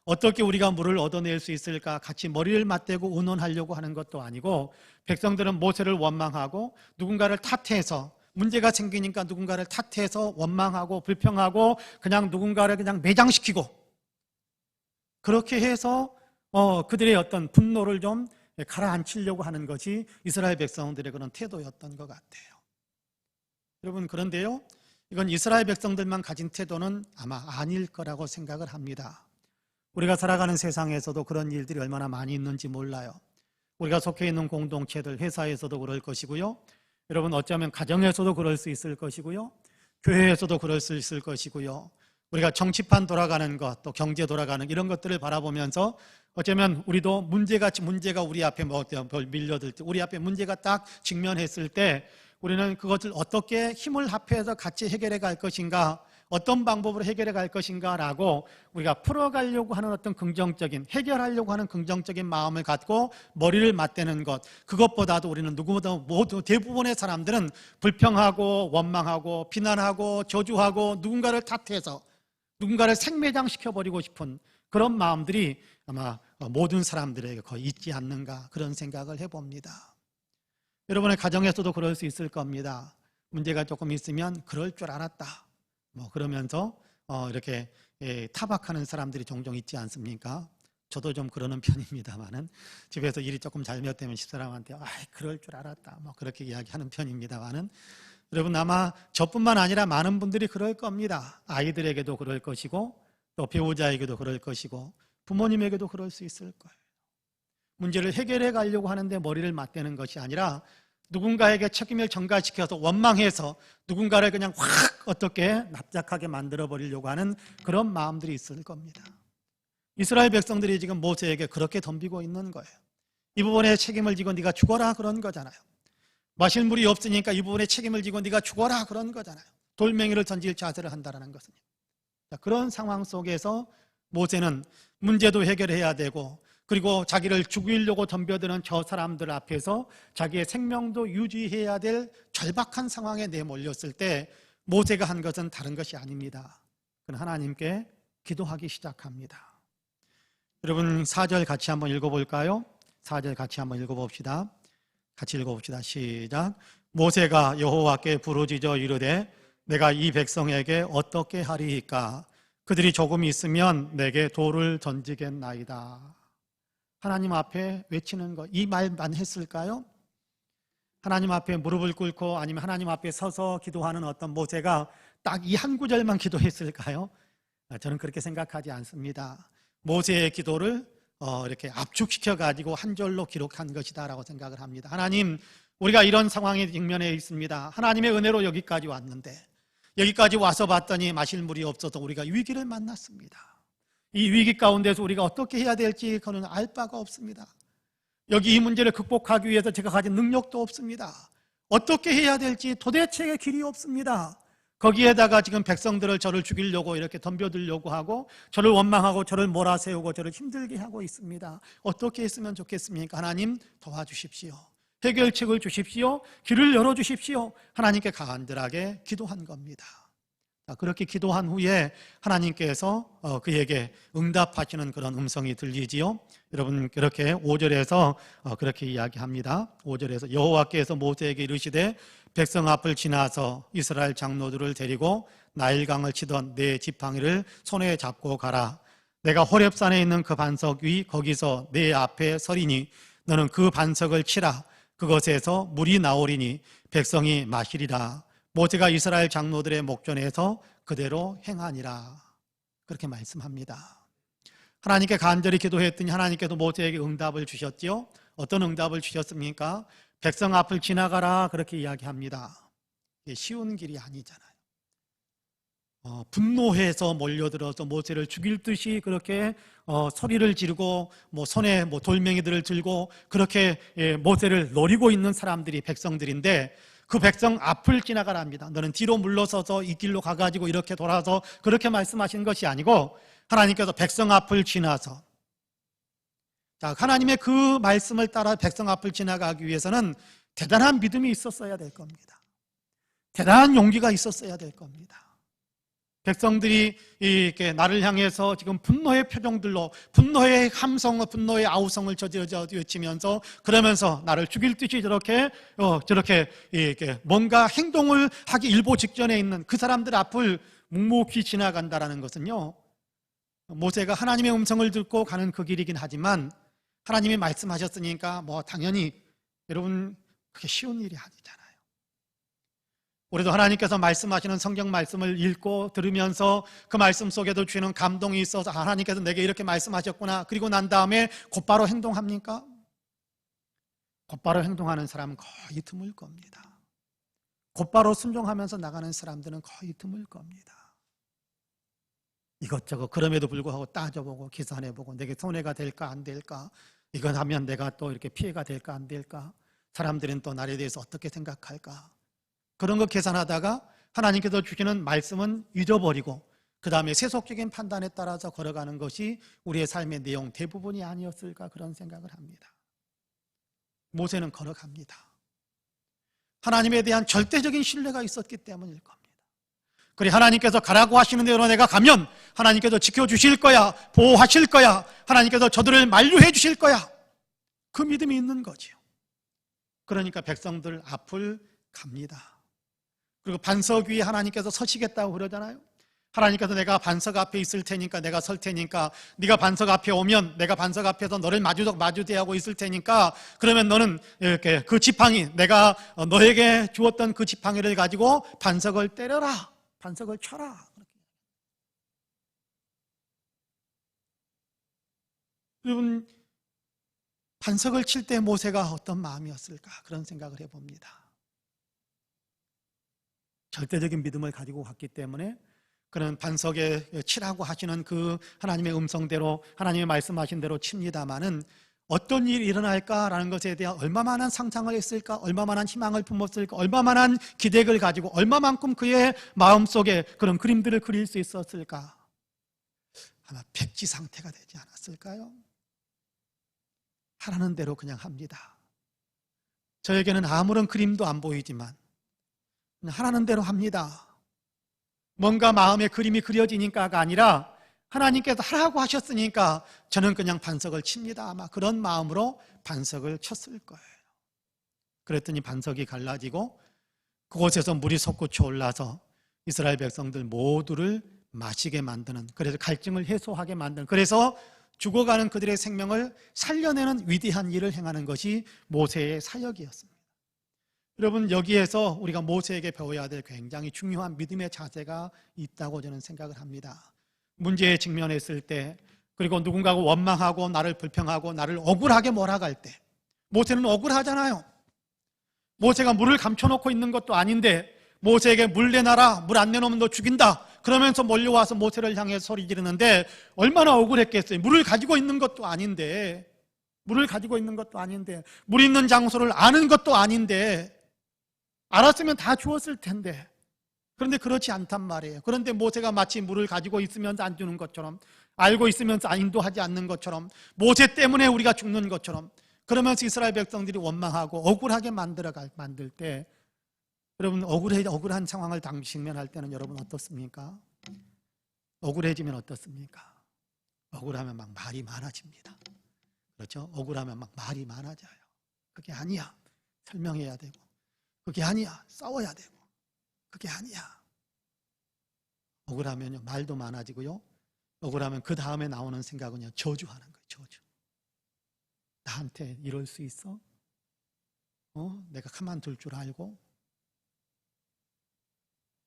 어떻게 우리가 물을 얻어낼 수 있을까 같이 머리를 맞대고 의논하려고 하는 것도 아니고 백성들은 모세를 원망하고 누군가를 탓해서, 문제가 생기니까 누군가를 탓해서 원망하고 불평하고 그냥 누군가를 그냥 매장시키고 그렇게 해서 그들의 어떤 분노를 좀 가라앉히려고 하는 것이 이스라엘 백성들의 그런 태도였던 것 같아요. 여러분 그런데요, 이건 이스라엘 백성들만 가진 태도는 아마 아닐 거라고 생각을 합니다. 우리가 살아가는 세상에서도 그런 일들이 얼마나 많이 있는지 몰라요. 우리가 속해 있는 공동체들, 회사에서도 그럴 것이고요, 여러분 어쩌면 가정에서도 그럴 수 있을 것이고요, 교회에서도 그럴 수 있을 것이고요, 우리가 정치판 돌아가는 것, 또 경제 돌아가는 이런 것들을 바라보면서 어쩌면 우리도 문제가 우리 앞에 밀려들 때, 우리 앞에 문제가 딱 직면했을 때 우리는 그것을 어떻게 힘을 합해서 같이 해결해 갈 것인가, 어떤 방법으로 해결해 갈 것인가라고 우리가 풀어가려고 하는 어떤 긍정적인, 해결하려고 하는 긍정적인 마음을 갖고 머리를 맞대는 것, 그것보다도 우리는 누구보다 모두 대부분의 사람들은 불평하고 원망하고 비난하고 저주하고 누군가를 탓해서 누군가를 생매장시켜버리고 싶은 그런 마음들이 아마 모든 사람들에게 거의 있지 않는가, 그런 생각을 해봅니다. 여러분의 가정에서도 그럴 수 있을 겁니다. 문제가 조금 있으면 그럴 줄 알았다 그러면서 이렇게 타박하는 사람들이 종종 있지 않습니까? 저도 좀 그러는 편입니다만은 집에서 일이 조금 잘못되면 집사람한테 그럴 줄 알았다 그렇게 이야기하는 편입니다만은 여러분 아마 저뿐만 아니라 많은 분들이 그럴 겁니다. 아이들에게도 그럴 것이고 또 배우자에게도 그럴 것이고 부모님에게도 그럴 수 있을 거예요. 문제를 해결해 가려고 하는데 머리를 맞대는 것이 아니라 누군가에게 책임을 전가시켜서 원망해서 누군가를 그냥 확 어떻게 납작하게 만들어 버리려고 하는 그런 마음들이 있을 겁니다. 이스라엘 백성들이 지금 모세에게 그렇게 덤비고 있는 거예요. 이 부분에 책임을 지고 네가 죽어라 그런 거잖아요. 마실 물이 없으니까 이 부분에 책임을 지고 네가 죽어라 그런 거잖아요. 돌멩이를 던질 자세를 한다는 것은. 그런 상황 속에서 모세는 문제도 해결해야 되고 그리고 자기를 죽이려고 덤벼드는 저 사람들 앞에서 자기의 생명도 유지해야 될 절박한 상황에 내몰렸을 때 모세가 한 것은 다른 것이 아닙니다. 그는 하나님께 기도하기 시작합니다. 여러분 4절 같이 한번 읽어볼까요? 4절 같이 한번 읽어봅시다. 같이 읽어봅시다. 시작. 모세가 여호와께 부르짖어 이르되 내가 이 백성에게 어떻게 하리이까? 그들이 조금 있으면 내게 돌을 던지겠나이다. 하나님 앞에 외치는 것, 이 말만 했을까요? 하나님 앞에 무릎을 꿇고 아니면 하나님 앞에 서서 기도하는 어떤 모세가 딱 이 한 구절만 기도했을까요? 저는 그렇게 생각하지 않습니다. 모세의 기도를 이렇게 압축시켜 가지고 한 절로 기록한 것이다라고 생각을 합니다. 하나님, 우리가 이런 상황에 직면해 있습니다. 하나님의 은혜로 여기까지 왔는데 여기까지 와서 봤더니 마실 물이 없어서 우리가 위기를 만났습니다. 이 위기 가운데서 우리가 어떻게 해야 될지 그는 알 바가 없습니다. 여기 이 문제를 극복하기 위해서 제가 가진 능력도 없습니다. 어떻게 해야 될지 도대체 길이 없습니다. 거기에다가 지금 백성들을 저를 죽이려고 이렇게 덤벼들려고 하고 저를 원망하고 저를 몰아세우고 저를 힘들게 하고 있습니다. 어떻게 했으면 좋겠습니까? 하나님 도와주십시오. 해결책을 주십시오. 길을 열어주십시오. 하나님께 간절하게 기도한 겁니다. 그렇게 기도한 후에 하나님께서 그에게 응답하시는 그런 음성이 들리지요. 여러분, 그렇게 5절에서 그렇게 이야기합니다. 5절에서 여호와께서 모세에게 이르시되 백성 앞을 지나서 이스라엘 장로들을 데리고 나일강을 치던 네 지팡이를 손에 잡고 가라. 내가 호렙산에 있는 그 반석 위 거기서 네 앞에 서리니 너는 그 반석을 치라. 그것에서 물이 나오리니 백성이 마시리라. 모세가 이스라엘 장로들의 목전에서 그대로 행하니라. 그렇게 말씀합니다. 하나님께 간절히 기도했더니 하나님께서 모세에게 응답을 주셨지요. 어떤 응답을 주셨습니까? 백성 앞을 지나가라 그렇게 이야기합니다. 이게 쉬운 길이 아니잖아요. 분노해서 몰려들어서 모세를 죽일 듯이 그렇게 소리를 지르고 손에 돌멩이들을 들고 그렇게 모세를 노리고 있는 사람들이 백성들인데 그 백성 앞을 지나가랍니다. 너는 뒤로 물러서서 이 길로 가가지고 이렇게 돌아서 그렇게 말씀하신 것이 아니고 하나님께서 백성 앞을 지나서 하나님의 그 말씀을 따라 백성 앞을 지나가기 위해서는 대단한 믿음이 있었어야 될 겁니다. 대단한 용기가 있었어야 될 겁니다. 백성들이 이렇게 나를 향해서 지금 분노의 표정들로 분노의 함성, 분노의 아우성을 저지르 외치면서 그러면서 나를 죽일 듯이 저렇게 이렇게 뭔가 행동을 하기 일보 직전에 있는 그 사람들 앞을 묵묵히 지나간다라는 것은요, 모세가 하나님의 음성을 듣고 가는 그 길이긴 하지만 하나님이 말씀하셨으니까 당연히 여러분 그게 쉬운 일이 아니잖아요. 우리도 하나님께서 말씀하시는 성경 말씀을 읽고 들으면서 그 말씀 속에도 주시는 감동이 있어서 하나님께서 내게 이렇게 말씀하셨구나. 그리고 난 다음에 곧바로 행동합니까? 곧바로 행동하는 사람은 거의 드물 겁니다. 곧바로 순종하면서 나가는 사람들은 거의 드물 겁니다. 이것저것 그럼에도 불구하고 따져보고 계산해보고 내게 손해가 될까 안 될까, 이건 하면 내가 또 이렇게 피해가 될까 안 될까, 사람들은 또 나에 대해서 어떻게 생각할까, 그런 거 계산하다가 하나님께서 주시는 말씀은 잊어버리고 그 다음에 세속적인 판단에 따라서 걸어가는 것이 우리의 삶의 내용 대부분이 아니었을까 그런 생각을 합니다. 모세는 걸어갑니다. 하나님에 대한 절대적인 신뢰가 있었기 때문일 겁니다. 그래, 하나님께서 가라고 하시는 대로 내가 가면 하나님께서 지켜주실 거야, 보호하실 거야, 하나님께서 저들을 만류해 주실 거야, 그 믿음이 있는 거지요. 그러니까 백성들 앞을 갑니다. 그리고 반석 위에 하나님께서 서시겠다고 그러잖아요. 하나님께서 내가 반석 앞에 있을 테니까, 내가 설 테니까, 네가 반석 앞에 오면 내가 반석 앞에서 너를 마주대하고 있을 테니까, 그러면 너는 이렇게 그 지팡이, 내가 너에게 주었던 그 지팡이를 가지고 반석을 때려라, 반석을 쳐라. 여러분, 반석을 칠 때 모세가 어떤 마음이었을까 그런 생각을 해봅니다. 절대적인 믿음을 가지고 갔기 때문에 그는 반석에 치라고 하시는 그 하나님의 음성대로, 하나님의 말씀하신 대로 칩니다마는 어떤 일이 일어날까라는 것에 대한 얼마만한 상상을 했을까, 얼마만한 희망을 품었을까, 얼마만한 기대를 가지고 얼마만큼 그의 마음속에 그런 그림들을 그릴 수 있었을까. 아마 백지 상태가 되지 않았을까요? 하라는 대로 그냥 합니다. 저에게는 아무런 그림도 안 보이지만 하라는 대로 합니다. 뭔가 마음에 그림이 그려지니까가 아니라 하나님께서 하라고 하셨으니까 저는 그냥 반석을 칩니다. 아마 그런 마음으로 반석을 쳤을 거예요. 그랬더니 반석이 갈라지고 그곳에서 물이 솟구쳐 올라서 이스라엘 백성들 모두를 마시게 만드는, 그래서 갈증을 해소하게 만드는, 그래서 죽어가는 그들의 생명을 살려내는 위대한 일을 행하는 것이 모세의 사역이었습니다. 여러분, 여기에서 우리가 모세에게 배워야 될 굉장히 중요한 믿음의 자세가 있다고 저는 생각을 합니다. 문제에 직면했을 때, 그리고 누군가가 원망하고 나를 불평하고 나를 억울하게 몰아갈 때, 모세는 억울하잖아요. 모세가 물을 감춰놓고 있는 것도 아닌데 모세에게 물 내놔라, 물 안 내놓으면 너 죽인다 그러면서 몰려와서 모세를 향해 소리 지르는데 얼마나 억울했겠어요. 물을 가지고 있는 것도 아닌데, 물을 가지고 있는 것도 아닌데, 물 있는 장소를 아는 것도 아닌데, 알았으면 다 주었을 텐데. 그런데 그렇지 않단 말이에요. 그런데 모세가 마치 물을 가지고 있으면서 안 주는 것처럼, 알고 있으면서 인도하지 않는 것처럼, 모세 때문에 우리가 죽는 것처럼, 그러면서 이스라엘 백성들이 원망하고 억울하게 만들 때, 여러분, 억울한 상황을 직면할 때는 여러분 어떻습니까? 억울해지면 어떻습니까? 억울하면 막 말이 많아집니다. 그렇죠? 억울하면 막 말이 많아져요. 그게 아니야, 설명해야 되고, 그게 아니야, 싸워야 되고, 그게 아니야. 억울하면요, 말도 많아지고요. 억울하면 그 다음에 나오는 생각은요, 저주하는 거예요. 저주. 나한테 이럴 수 있어? 내가 가만둘 줄 알고?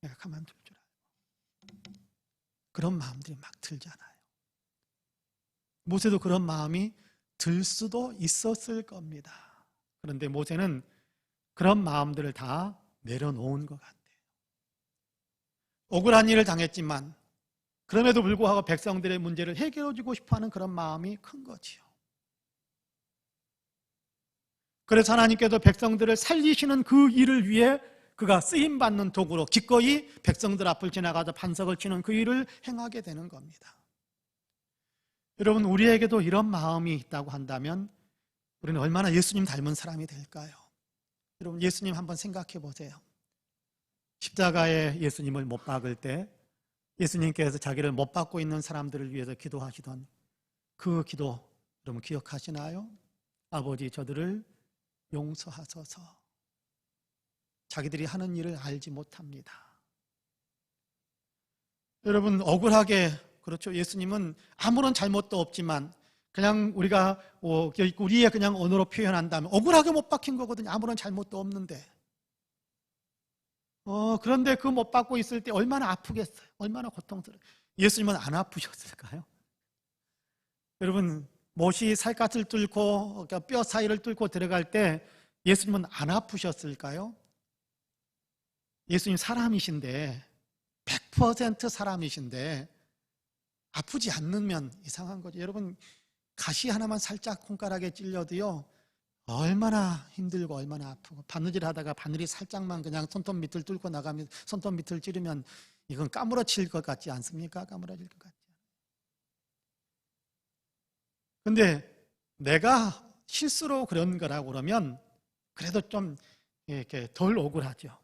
내가 가만둘 줄 알고? 그런 마음들이 막 들잖아요. 모세도 그런 마음이 들 수도 있었을 겁니다. 그런데 모세는 그런 마음들을 다 내려놓은 것 같아요. 억울한 일을 당했지만 그럼에도 불구하고 백성들의 문제를 해결해주고 싶어하는 그런 마음이 큰 거지요. 그래서 하나님께서 백성들을 살리시는 그 일을 위해 그가 쓰임받는 도구로 기꺼이 백성들 앞을 지나가서 반석을 치는 그 일을 행하게 되는 겁니다. 여러분, 우리에게도 이런 마음이 있다고 한다면 우리는 얼마나 예수님 닮은 사람이 될까요? 여러분, 예수님 한번 생각해 보세요. 십자가에 예수님을 못 박을 때 예수님께서 자기를 못 박고 있는 사람들을 위해서 기도하시던 그 기도 여러분 기억하시나요? 아버지, 저들을 용서하소서. 자기들이 하는 일을 알지 못합니다. 여러분, 억울하게, 그렇죠, 예수님은 아무런 잘못도 없지만 그냥 우리가 우리의 그냥 언어로 표현한다면 억울하게 못 박힌 거거든요. 아무런 잘못도 없는데. 그런데 그 못 박고 있을 때 얼마나 아프겠어요. 얼마나 고통스러워요. 예수님은 안 아프셨을까요? 여러분, 못이 살갗을 뚫고 뼈 사이를 뚫고 들어갈 때 예수님은 안 아프셨을까요? 예수님 사람이신데, 100% 사람이신데 아프지 않으면 이상한 거죠. 여러분, 가시 하나만 살짝 손가락에 찔려도요 얼마나 힘들고 얼마나 아프고, 바느질 하다가 바늘이 살짝만 그냥 손톱 밑을 뚫고 나가면, 손톱 밑을 찌르면 이건 까무러칠 것 같지 않습니까? 까무러질 것 같지. 근데 내가 실수로 그런 거라고 그러면 그래도 좀 이렇게 덜 억울하죠.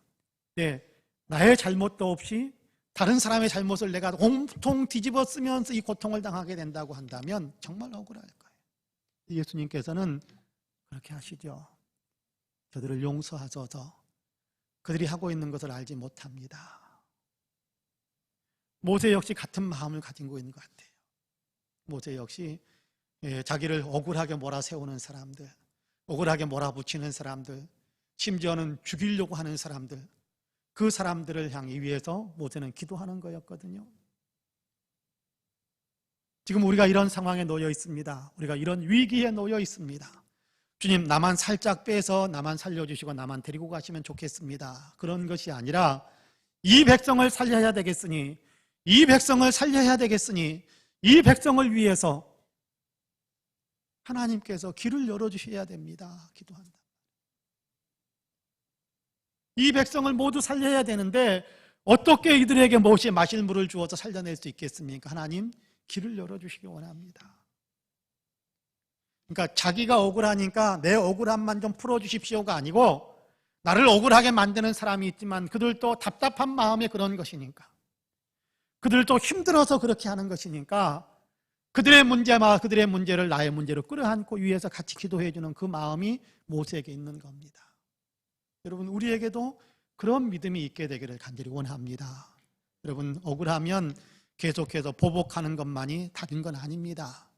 네, 나의 잘못도 없이 다른 사람의 잘못을 내가 온통 뒤집어 쓰면서 이 고통을 당하게 된다고 한다면 정말 억울할 거예요. 예수님께서는 그렇게 하시죠. 저들을 용서하소서. 그들이 하고 있는 것을 알지 못합니다. 모세 역시 같은 마음을 가지고 있는 것 같아요. 모세 역시 자기를 억울하게 몰아세우는 사람들, 억울하게 몰아붙이는 사람들, 심지어는 죽이려고 하는 사람들, 그 사람들을 향해 위해서 모세는 기도하는 거였거든요. 지금 우리가 이런 상황에 놓여 있습니다. 우리가 이런 위기에 놓여 있습니다. 주님, 나만 살짝 빼서 나만 살려주시고 나만 데리고 가시면 좋겠습니다. 그런 것이 아니라 이 백성을 살려야 되겠으니, 이 백성을 살려야 되겠으니, 이 백성을 위해서 하나님께서 길을 열어주셔야 됩니다. 기도한다. 이 백성을 모두 살려야 되는데 어떻게 이들에게 무엇이 마실 물을 주어서 살려낼 수 있겠습니까? 하나님, 길을 열어주시기 원합니다. 그러니까 자기가 억울하니까 내 억울함만 좀 풀어주십시오가 아니고, 나를 억울하게 만드는 사람이 있지만 그들도 답답한 마음에 그런 것이니까, 그들도 힘들어서 그렇게 하는 것이니까 그들의 문제를 나의 문제로 끌어안고 위해서 같이 기도해 주는 그 마음이 모세에게 있는 겁니다. 여러분, 우리에게도 그런 믿음이 있게 되기를 간절히 원합니다. 여러분, 억울하면 계속해서 보복하는 것만이 답인 건 아닙니다.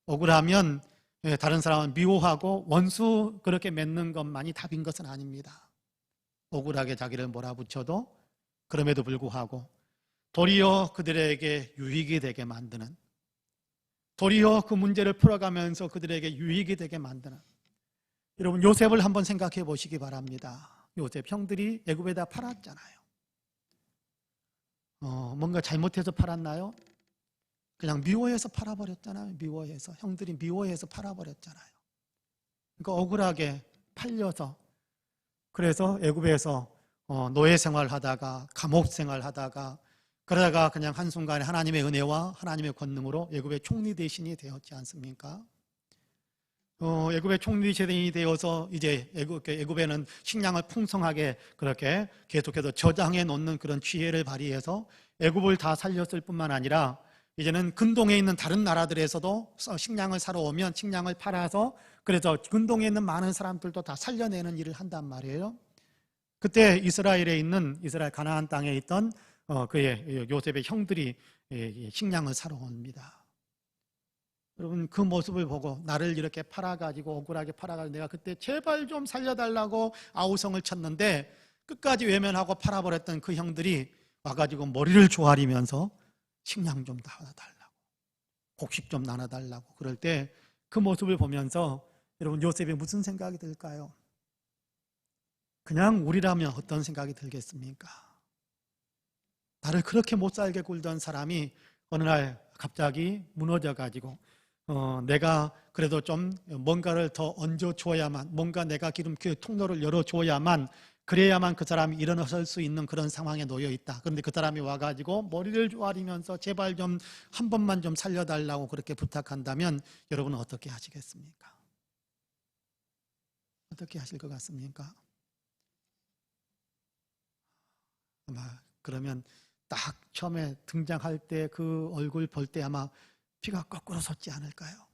억울하면 다른 사람을 미워하고 원수 그렇게 맺는 것만이 답인 것은 아닙니다. 억울하게 자기를 몰아붙여도 그럼에도 불구하고 도리어 그들에게 유익이 되게 만드는, 도리어 그 문제를 풀어가면서 그들에게 유익이 되게 만드는, 여러분 요셉을 한번 생각해 보시기 바랍니다. 요셉 형들이 애굽에다 팔았잖아요. 뭔가 잘못해서 팔았나요? 그냥 미워해서 팔아버렸잖아요. 미워해서, 형들이 미워해서 팔아버렸잖아요. 그러니까 억울하게 팔려서, 그래서 애굽에서 노예 생활하다가 감옥 생활하다가 그러다가 그냥 한순간에 하나님의 은혜와 하나님의 권능으로 애굽의 총리 대신이 되었지 않습니까? 애굽의 총리 대신이 되어서 이제 애굽에는 식량을 풍성하게 그렇게 계속해서 저장해 놓는 그런 지혜를 발휘해서 애굽을 다 살렸을 뿐만 아니라 이제는 근동에 있는 다른 나라들에서도 식량을 사러 오면 식량을 팔아서 그래서 근동에 있는 많은 사람들도 다 살려내는 일을 한단 말이에요. 그때 이스라엘 가나안 땅에 있던 그의 요셉의 형들이 식량을 사러 옵니다. 여러분 그 모습을 보고 나를 이렇게 팔아가지고 억울하게 팔아가지고 내가 그때 제발 좀 살려달라고 아우성을 쳤는데 끝까지 외면하고 팔아버렸던 그 형들이 와가지고 머리를 조아리면서 식량 좀 나눠달라고, 곡식 좀 나눠달라고 그럴 때 그 모습을 보면서 여러분 요셉이 무슨 생각이 들까요? 그냥 우리라면 어떤 생각이 들겠습니까? 나를 그렇게 못살게 굴던 사람이 어느 날 갑자기 무너져가지고 내가 그래도 좀 뭔가를 더 얹어줘야만, 뭔가 내가 그 통로를 열어줘야만, 그래야만 그 사람이 일어설 수 있는 그런 상황에 놓여 있다. 그런데 그 사람이 와가지고 머리를 조아리면서 제발 좀 한 번만 좀 살려달라고 그렇게 부탁한다면 여러분은 어떻게 하시겠습니까? 어떻게 하실 것 같습니까? 아마 그러면 딱 처음에 등장할 때 그 얼굴 볼 때 아마 피가 거꾸로 솟지 않을까요?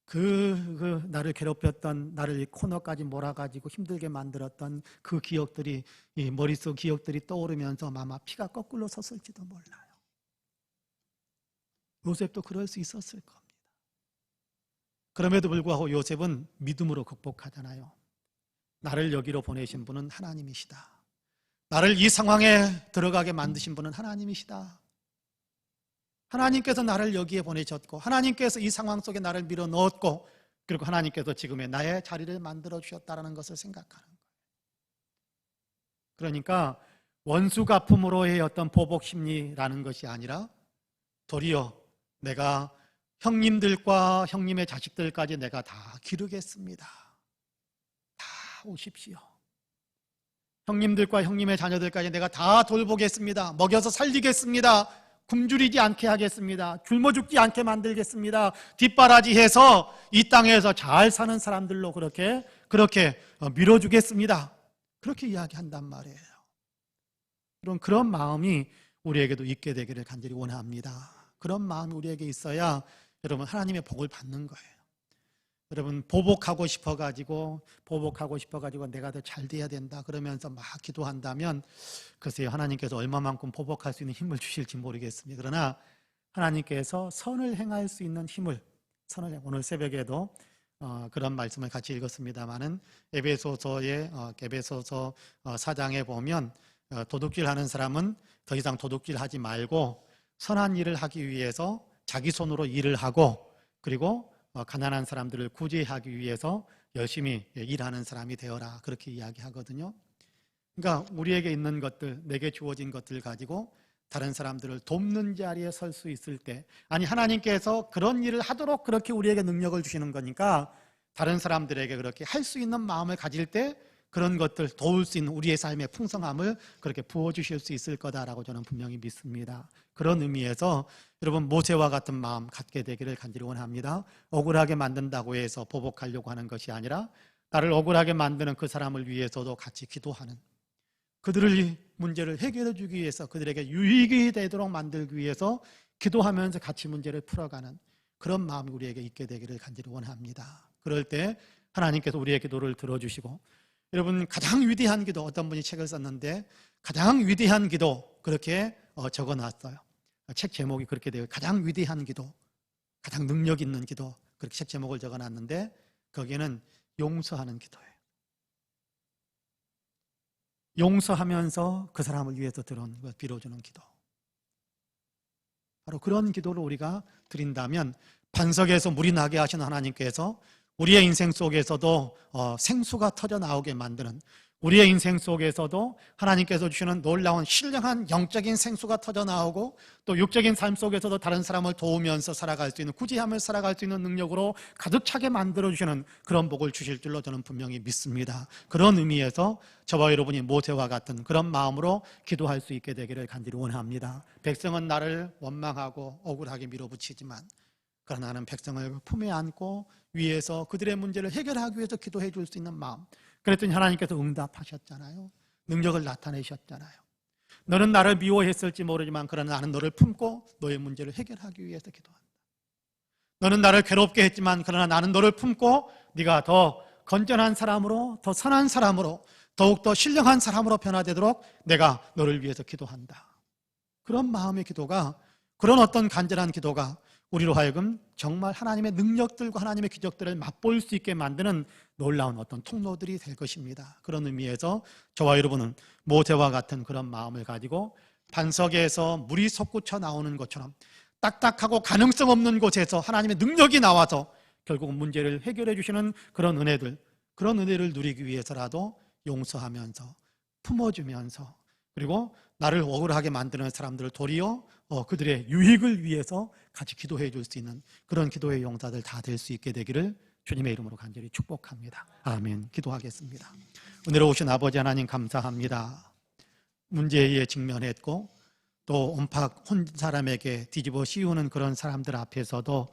그 나를 괴롭혔던, 나를 이 코너까지 몰아가지고 힘들게 만들었던 그 기억들이, 이 머릿속 기억들이 떠오르면서 아마 피가 거꾸로 솟을지도 몰라요. 요셉도 그럴 수 있었을 겁니다. 그럼에도 불구하고 요셉은 믿음으로 극복하잖아요. 나를 여기로 보내신 분은 하나님이시다. 나를 이 상황에 들어가게 만드신 분은 하나님이시다. 하나님께서 나를 여기에 보내셨고 하나님께서 이 상황 속에 나를 밀어 넣었고 그리고 하나님께서 지금의 나의 자리를 만들어 주셨다는 것을 생각하는 거예요. 그러니까 원수 갚음으로의 어떤 보복 심리라는 것이 아니라 도리어 내가 형님들과 형님의 자식들까지 내가 다 기르겠습니다. 다 오십시오. 형님들과 형님의 자녀들까지 내가 다 돌보겠습니다. 먹여서 살리겠습니다. 굶주리지 않게 하겠습니다. 굶어 죽지 않게 만들겠습니다. 뒷바라지해서 이 땅에서 잘 사는 사람들로 그렇게 밀어주겠습니다. 그렇게 이야기한단 말이에요. 그런 마음이 우리에게도 있게 되기를 간절히 원합니다. 그런 마음이 우리에게 있어야 여러분 하나님의 복을 받는 거예요. 여러분 보복하고 싶어가지고 내가 더 잘 돼야 된다 그러면서 막 기도한다면 글쎄요 하나님께서 얼마만큼 보복할 수 있는 힘을 주실지 모르겠습니다. 그러나 하나님께서 선을 행할 수 있는 힘을, 오늘 새벽에도 그런 말씀을 같이 읽었습니다마는 에베소서 4장에 보면 도둑질 하는 사람은 더 이상 도둑질 하지 말고 선한 일을 하기 위해서 자기 손으로 일을 하고 그리고 가난한 사람들을 구제하기 위해서 열심히 일하는 사람이 되어라 그렇게 이야기하거든요. 그러니까 우리에게 있는 것들, 내게 주어진 것들 가지고 다른 사람들을 돕는 자리에 설 수 있을 때, 아니 하나님께서 그런 일을 하도록 그렇게 우리에게 능력을 주시는 거니까 다른 사람들에게 그렇게 할 수 있는 마음을 가질 때 그런 것들 도울 수 있는 우리의 삶의 풍성함을 그렇게 부어주실 수 있을 거다라고 저는 분명히 믿습니다. 그런 의미에서 여러분 모세와 같은 마음 갖게 되기를 간절히 원합니다. 억울하게 만든다고 해서 보복하려고 하는 것이 아니라 나를 억울하게 만드는 그 사람을 위해서도 같이 기도하는, 그들의 문제를 해결해 주기 위해서 그들에게 유익이 되도록 만들기 위해서 기도하면서 같이 문제를 풀어가는 그런 마음이 우리에게 있게 되기를 간절히 원합니다. 그럴 때 하나님께서 우리의 기도를 들어주시고, 여러분 가장 위대한 기도, 어떤 분이 책을 썼는데 가장 위대한 기도 그렇게 적어놨어요. 책 제목이 그렇게 돼요. 가장 위대한 기도, 가장 능력 있는 기도, 그렇게 책 제목을 적어놨는데 거기에는 용서하는 기도예요. 용서하면서 그 사람을 위해서 들은 것, 빌어주는 기도. 바로 그런 기도를 우리가 드린다면 반석에서 물이 나게 하신 하나님께서 우리의 인생 속에서도 생수가 터져 나오게 만드는, 우리의 인생 속에서도 하나님께서 주시는 놀라운 신령한 영적인 생수가 터져 나오고 또 육적인 삶 속에서도 다른 사람을 도우면서 살아갈 수 있는, 구제하며 살아갈 수 있는 능력으로 가득 차게 만들어주시는 그런 복을 주실 줄로 저는 분명히 믿습니다. 그런 의미에서 저와 여러분이 모세와 같은 그런 마음으로 기도할 수 있게 되기를 간절히 원합니다. 백성은 나를 원망하고 억울하게 밀어붙이지만 그러나 나는 백성을 품에 안고 위에서 그들의 문제를 해결하기 위해서 기도해 줄 수 있는 마음. 그랬더니 하나님께서 응답하셨잖아요. 능력을 나타내셨잖아요. 너는 나를 미워했을지 모르지만 그러나 나는 너를 품고 너의 문제를 해결하기 위해서 기도한다. 너는 나를 괴롭게 했지만 그러나 나는 너를 품고 네가 더 건전한 사람으로, 더 선한 사람으로, 더욱더 신령한 사람으로 변화되도록 내가 너를 위해서 기도한다. 그런 마음의 기도가, 그런 어떤 간절한 기도가 우리로 하여금 정말 하나님의 능력들과 하나님의 기적들을 맛볼 수 있게 만드는 놀라운 어떤 통로들이 될 것입니다. 그런 의미에서 저와 여러분은 모세와 같은 그런 마음을 가지고 반석에서 물이 솟구쳐 나오는 것처럼 딱딱하고 가능성 없는 곳에서 하나님의 능력이 나와서 결국 문제를 해결해 주시는 그런 은혜들, 그런 은혜를 누리기 위해서라도 용서하면서 품어주면서 그리고 나를 억울하게 만드는 사람들을 도리어 그들의 유익을 위해서 같이 기도해 줄 수 있는 그런 기도의 용사들 다 될 수 있게 되기를 주님의 이름으로 간절히 축복합니다. 아멘. 기도하겠습니다. 은혜로우신 아버지 하나님 감사합니다. 문제에 직면했고 또 온팍 혼 사람에게 뒤집어 씌우는 그런 사람들 앞에서도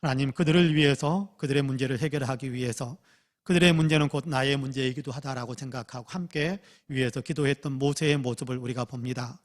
하나님 그들을 위해서, 그들의 문제를 해결하기 위해서, 그들의 문제는 곧 나의 문제이기도 하다라고 생각하고 함께 위해서 기도했던 모세의 모습을 우리가 봅니다.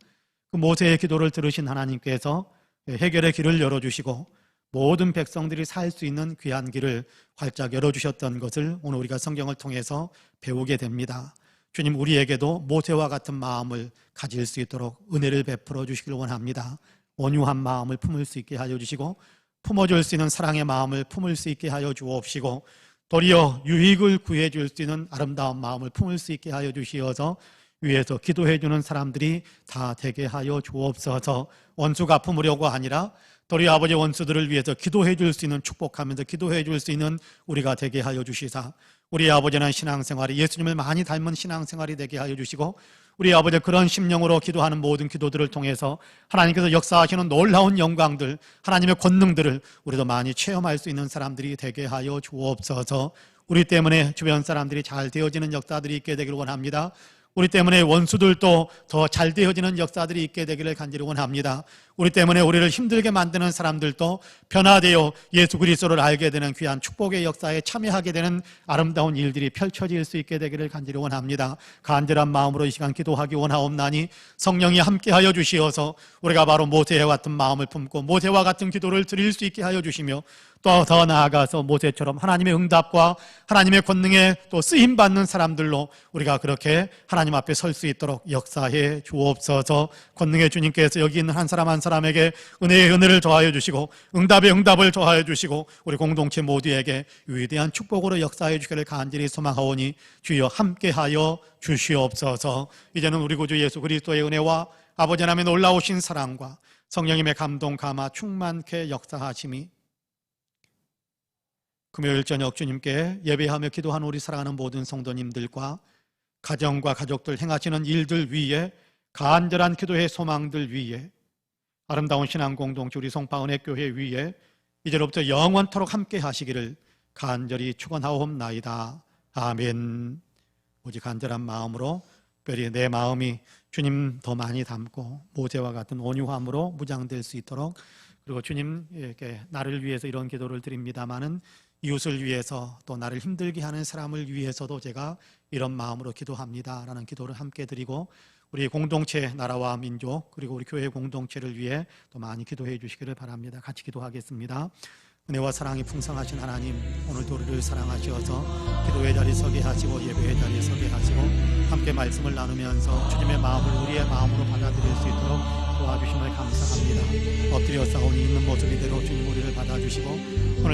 그 모세의 기도를 들으신 하나님께서 해결의 길을 열어주시고 모든 백성들이 살 수 있는 귀한 길을 활짝 열어주셨던 것을 오늘 우리가 성경을 통해서 배우게 됩니다. 주님, 우리에게도 모세와 같은 마음을 가질 수 있도록 은혜를 베풀어 주시길 원합니다. 온유한 마음을 품을 수 있게 하여 주시고 품어줄 수 있는 사랑의 마음을 품을 수 있게 하여 주옵시고 도리어 유익을 구해줄 수 있는 아름다운 마음을 품을 수 있게 하여 주시어서 위에서 기도해주는 사람들이 다 되게 하여 주옵소서. 원수가 품으려고 아니라 도리어 아버지 원수들을 위해서 기도해 줄 수 있는, 축복하면서 기도해 줄 수 있는 우리가 되게 하여 주시사 우리 아버지는 신앙생활이 예수님을 많이 닮은 신앙생활이 되게 하여 주시고 우리 아버지 그런 심령으로 기도하는 모든 기도들을 통해서 하나님께서 역사하시는 놀라운 영광들, 하나님의 권능들을 우리도 많이 체험할 수 있는 사람들이 되게 하여 주옵소서. 우리 때문에 주변 사람들이 잘 되어지는 역사들이 있게 되기를 원합니다. 우리 때문에 원수들도 더 잘 되어지는 역사들이 있게 되기를 간절히 원합니다. 우리 때문에 우리를 힘들게 만드는 사람들도 변화되어 예수 그리스도를 알게 되는 귀한 축복의 역사에 참여하게 되는 아름다운 일들이 펼쳐질 수 있게 되기를 간절히 원합니다. 간절한 마음으로 이 시간 기도하기 원하옵나니 성령이 함께하여 주시어서 우리가 바로 모세와 같은 마음을 품고 모세와 같은 기도를 드릴 수 있게 하여 주시며 또 더 나아가서 모세처럼 하나님의 응답과 하나님의 권능에 또 쓰임받는 사람들로 우리가 그렇게 하나님 앞에 설 수 있도록 역사해 주옵소서. 권능의 주님께서 여기 있는 한 사람 한 사람에게 은혜의 은혜를 더하여 주시고 응답의 응답을 더하여 주시고 우리 공동체 모두에게 위대한 축복으로 역사해 주기를 간절히 소망하오니 주여 함께하여 주시옵소서. 이제는 우리 구주 예수 그리스도의 은혜와 아버지 하나님의 놀라우신 사랑과 성령님의 감동 감화 충만케 역사하심이 금요일 저녁 주님께 예배하며 기도한 우리 사랑하는 모든 성도님들과 가정과 가족들 행하시는 일들 위에 간절한 기도의 소망들 위에 아름다운 신앙 공동체 우리 송파은혜교회 위에 이제로부터 영원토록 함께 하시기를 간절히 축원하옵나이다. 아멘. 오직 간절한 마음으로 특별히 내 마음이 주님 더 많이 닮고 모세와 같은 온유함으로 무장될 수 있도록 그리고 주님에게 나를 위해서 이런 기도를 드립니다마는 이웃을 위해서 또 나를 힘들게 하는 사람을 위해서도 제가 이런 마음으로 기도합니다라는 기도를 함께 드리고 우리 공동체 나라와 민족 그리고 우리 교회 공동체를 위해 또 많이 기도해 주시기를 바랍니다. 같이 기도하겠습니다. 은혜와 사랑이 풍성하신 하나님, 오늘도 우리를 사랑하셔서 기도의 자리에 서게 하시고 예배의 자리에 서게 하시고 함께 말씀을 나누면서 주님의 마음을 우리의 마음으로 받아들일 수 있도록 도와주심을 감사합니다. 엎드려 싸우니 있는 모습 이대로 주님 우리를 받아주시고 오늘